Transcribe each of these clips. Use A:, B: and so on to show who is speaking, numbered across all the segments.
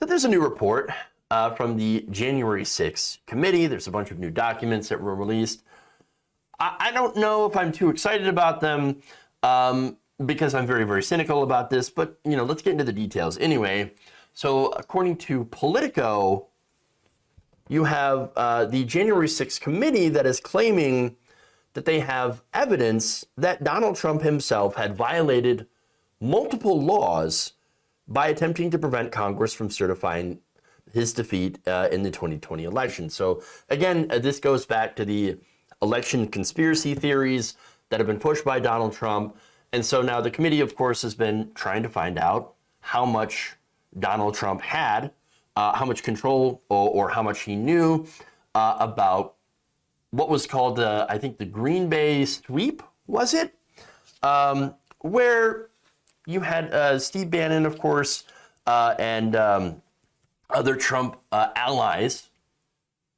A: So there's a new report from the January 6th committee. There's a bunch of new documents that were released. I don't know if I'm too excited about them because I'm very, very cynical about this, but let's get into the details anyway. So according to Politico, you have the January 6th committee that is claiming that they have evidence that Donald Trump himself had violated multiple laws by attempting to prevent Congress from certifying his defeat in the 2020 election. So again, this goes back to the election conspiracy theories that have been pushed by Donald Trump. And so now the committee, of course, has been trying to find out how much Donald Trump had, how much control or how much he knew about what was called, I think, the Green Bay sweep, was it? Where you had Steve Bannon, of course, and other Trump allies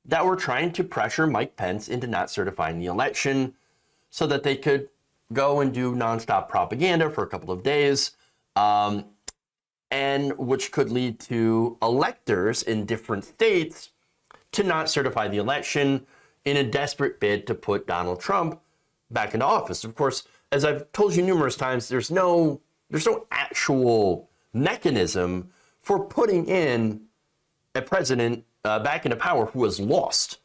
A: that were trying to pressure Mike Pence into not certifying the election so that they could go and do nonstop propaganda for a couple of days, and which could lead to electors in different states to not certify the election in a desperate bid to put Donald Trump back into office. Of course, as I've told you numerous times, there's no actual mechanism for putting in a president back into power who has lost.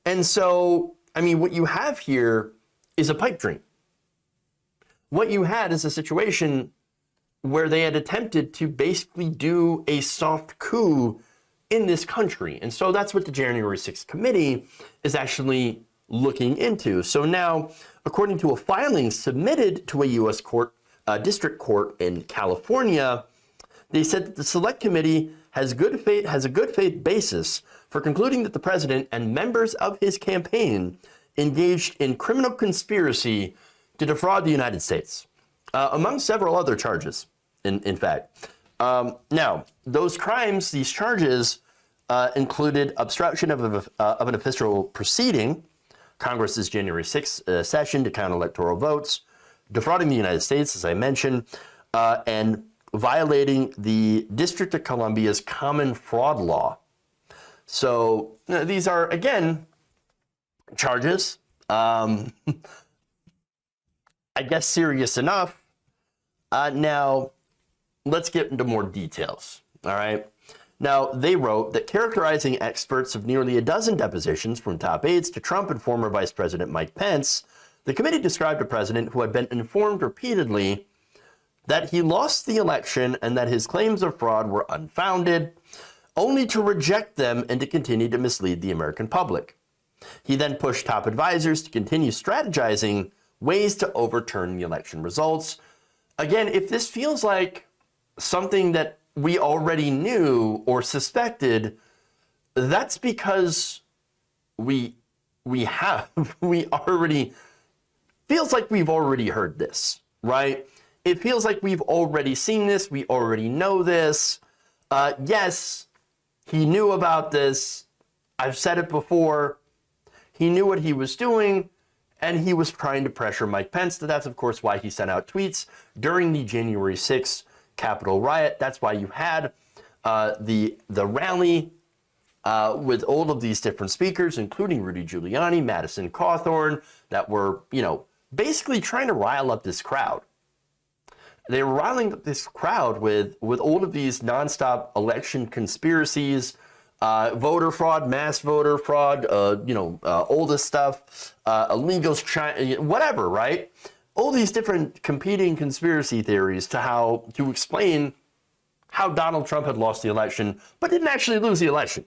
A: And so, I mean, what you have here is a pipe dream. What you had is a situation where they had attempted to basically do a soft coup in this country. And so that's what the January 6th committee is actually looking into. So now, according to a filing submitted to a U.S. court, district court in California, they said that the select committee has a good faith basis for concluding that the president and members of his campaign engaged in criminal conspiracy to defraud the United States, among several other charges, in fact. Now, those crimes, these charges, included obstruction of an official proceeding, Congress's January 6th session to count electoral votes, defrauding the United States, as I mentioned, and violating the District of Columbia's common fraud law. So these are, again, charges, I guess serious enough. Now, let's get into more details, all right? Now, they wrote that characterizing experts of nearly a dozen depositions from top aides to Trump and former Vice President Mike Pence, the committee described a president who had been informed repeatedly that he lost the election and that his claims of fraud were unfounded, only to reject them and to continue to mislead the American public. He then pushed top advisors to continue strategizing ways to overturn the election results. Again, if this feels like something that we already knew or suspected, that's because we already feels like we've already heard this, right? It feels like we've already seen this. We already know this. Yes, he knew about this. I've said it before. He knew what he was doing, and he was trying to pressure Mike Pence. That's, of course, why he sent out tweets during the January 6th Capitol riot. That's why you had the rally with all of these different speakers, including Rudy Giuliani, Madison Cawthorn, that were, basically trying to rile up this crowd. They were riling up this crowd with all of these nonstop election conspiracies, voter fraud, mass voter fraud, all this stuff, illegals, whatever, right? All these different competing conspiracy theories to explain how Donald Trump had lost the election, but didn't actually lose the election.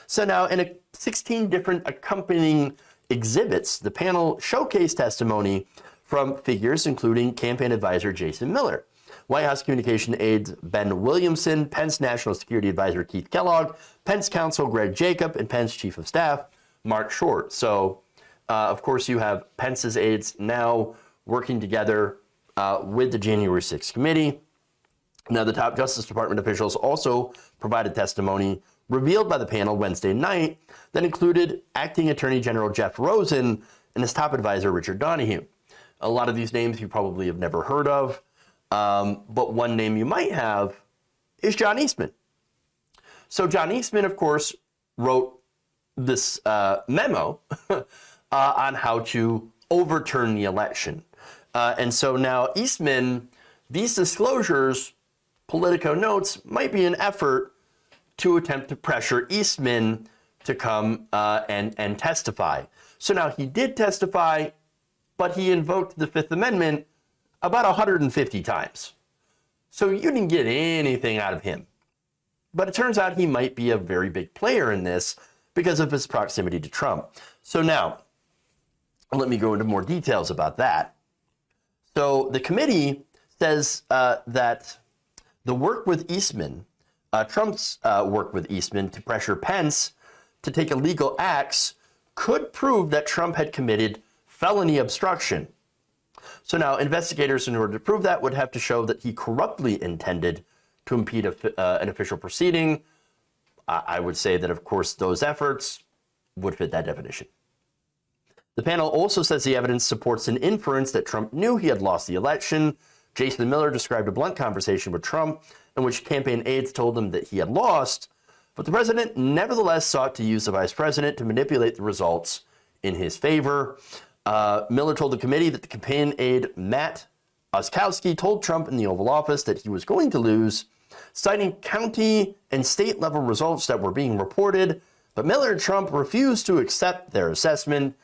A: So now, in 16 different accompanying exhibits, the panel showcased testimony from figures including campaign advisor Jason Miller, White House communication aides Ben Williamson, Pence National Security Advisor Keith Kellogg, Pence counsel Greg Jacob, and Pence Chief of Staff Mark Short. So, of course, you have Pence's aides now working together with the January 6th committee. Now, the top Justice Department officials also provided testimony revealed by the panel Wednesday night that included Acting Attorney General Jeff Rosen and his top advisor Richard Donahue. A lot of these names you probably have never heard of, but one name you might have is John Eastman. So John Eastman, of course, wrote this memo on how to overturn the election. And so now Eastman, these disclosures, Politico notes, might be an effort to attempt to pressure Eastman to come and testify. So now he did testify, but he invoked the Fifth Amendment about 150 times. So you didn't get anything out of him. But it turns out he might be a very big player in this because of his proximity to Trump. So now, let me go into more details about that. So the committee says that the work with Eastman, Trump's work with Eastman to pressure Pence to take illegal acts could prove that Trump had committed felony obstruction. So now investigators, in order to prove that, would have to show that he corruptly intended to impede an official proceeding. I would say that, of course, those efforts would fit that definition. The panel also says the evidence supports an inference that Trump knew he had lost the election. Jason Miller described a blunt conversation with Trump in which campaign aides told him that he had lost, but the president nevertheless sought to use the vice president to manipulate the results in his favor. Miller told the committee that the campaign aide Matt Oskowski told Trump in the Oval Office that he was going to lose, citing county and state level results that were being reported, but Miller and Trump refused to accept their assessment.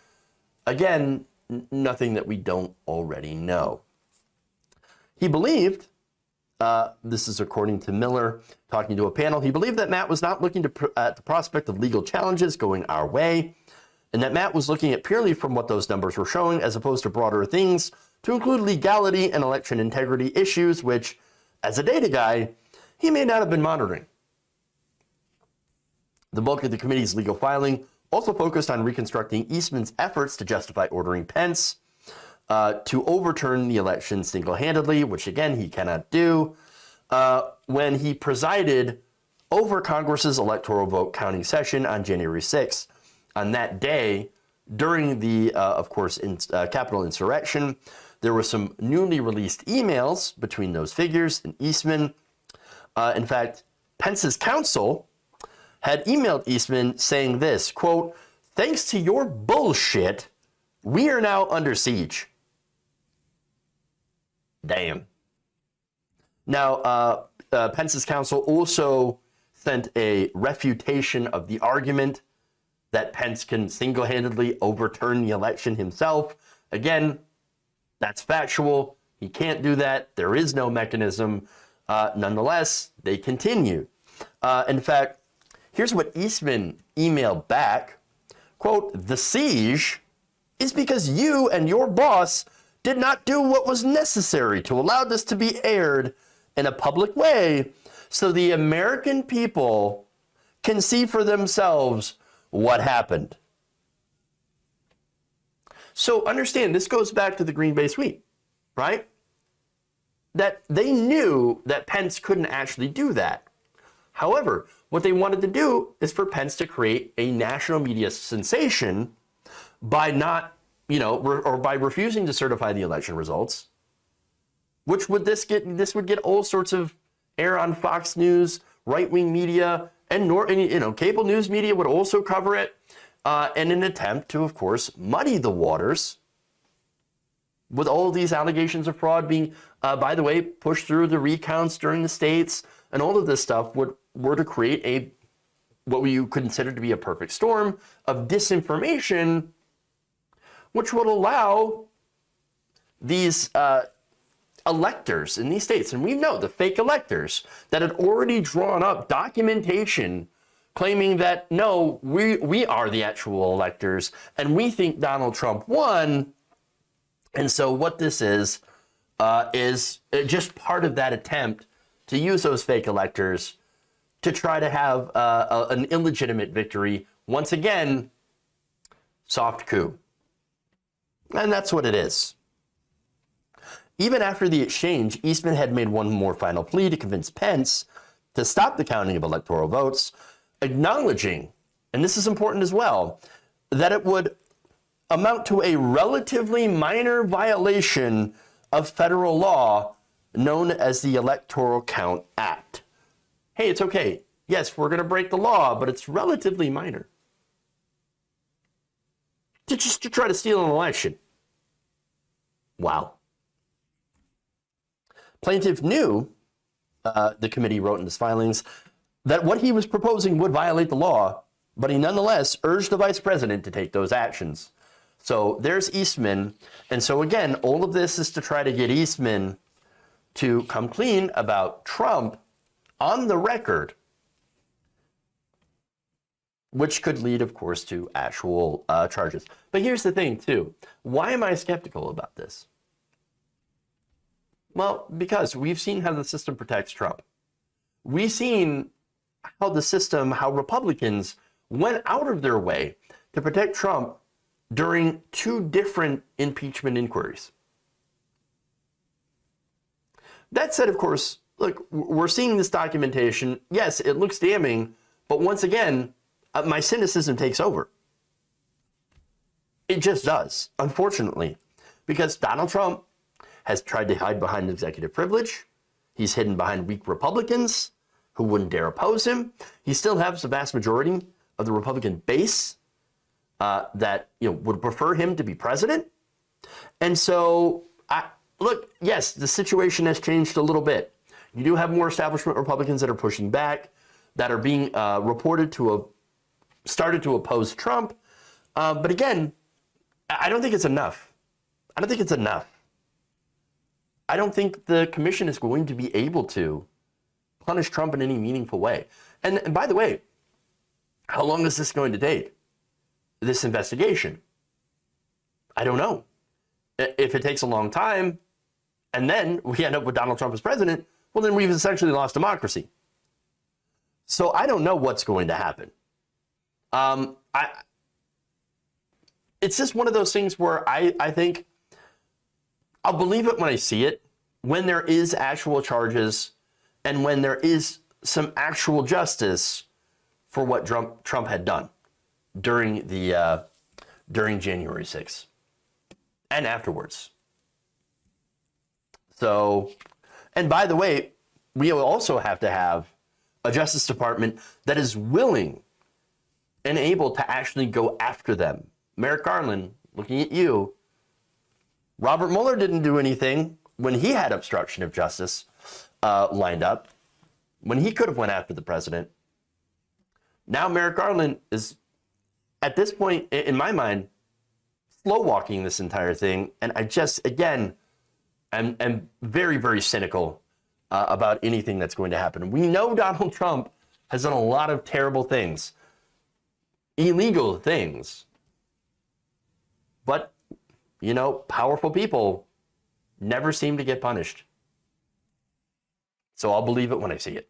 A: Again, nothing that we don't already know. He believed, this is according to Miller talking to a panel, he believed that Matt was not looking at the prospect of legal challenges going our way, and that Matt was looking at purely from what those numbers were showing as opposed to broader things to include legality and election integrity issues, which, as a data guy, he may not have been monitoring. The bulk of the committee's legal filing also focused on reconstructing Eastman's efforts to justify ordering Pence to overturn the election single-handedly, which again he cannot do, when he presided over Congress's electoral vote counting session on January 6th. On that day, during the, of course, Capitol insurrection, there were some newly released emails between those figures and Eastman. In fact, Pence's counsel had emailed Eastman saying this, quote, "Thanks to your bullshit, we are now under siege." Damn. Now, Pence's counsel also sent a refutation of the argument that Pence can single-handedly overturn the election himself. Again, that's factual. He can't do that. There is no mechanism. Nonetheless, they continue. In fact, here's what Eastman emailed back. Quote, "The siege is because you and your boss did not do what was necessary to allow this to be aired in a public way so the American people can see for themselves what happened." So understand, this goes back to the Green Bay sweep, right? That they knew that Pence couldn't actually do that. However, what they wanted to do is for Pence to create a national media sensation by not, or by refusing to certify the election results, which would this would get all sorts of air on Fox News, right-wing media, and cable news media would also cover it in an attempt to, of course, muddy the waters with all these allegations of fraud being, by the way, pushed through the recounts during the states, and all of this stuff were to create what we consider to be a perfect storm of disinformation, which would allow these electors in these states, and we know the fake electors that had already drawn up documentation claiming that, no, we are the actual electors, and we think Donald Trump won. And so what this is just part of that attempt to use those fake electors to try to have an illegitimate victory. Once again, soft coup. And that's what it is. Even after the exchange, Eastman had made one more final plea to convince Pence to stop the counting of electoral votes, acknowledging, and this is important as well, that it would amount to a relatively minor violation of federal law known as the Electoral Count Act. hey, it's okay. Yes, we're going to break the law, but it's relatively minor. To try to steal an election. Wow. Plaintiff knew, the committee wrote in his filings, that what he was proposing would violate the law, but he nonetheless urged the vice president to take those actions. So there's Eastman. And so again, all of this is to try to get Eastman to come clean about Trump on the record, which could lead, of course, to actual charges. But here's the thing, too. Why am I skeptical about this? Well, because we've seen how the system protects Trump. We've seen how Republicans went out of their way to protect Trump during 2 different impeachment inquiries. That said, of course, look, we're seeing this documentation. Yes, it looks damning, but once again, my cynicism takes over. It just does, unfortunately, because Donald Trump has tried to hide behind executive privilege. He's hidden behind weak Republicans who wouldn't dare oppose him. He still has the vast majority of the Republican base that would prefer him to be president. And so, look, yes, the situation has changed a little bit. You do have more establishment Republicans that are pushing back, that are being reported to have started to oppose Trump. But again, I don't think it's enough. I don't think it's enough. I don't think the commission is going to be able to punish Trump in any meaningful way. And by the way, how long is this going to take? This investigation? I don't know. If it takes a long time and then we end up with Donald Trump as president, well, then we've essentially lost democracy. So I don't know what's going to happen. It's just one of those things where I think I'll believe it when I see it, when there is actual charges and when there is some actual justice for what Trump had done during January 6th and afterwards. So, and by the way, we also have to have a Justice Department that is willing and able to actually go after them. Merrick Garland, looking at you, Robert Mueller didn't do anything when he had obstruction of justice lined up, when he could have went after the president. Now Merrick Garland is, at this point, in my mind, slow walking this entire thing. And I just, again, am very, very cynical about anything that's going to happen. We know Donald Trump has done a lot of terrible things, illegal things. But, powerful people never seem to get punished. So I'll believe it when I see it.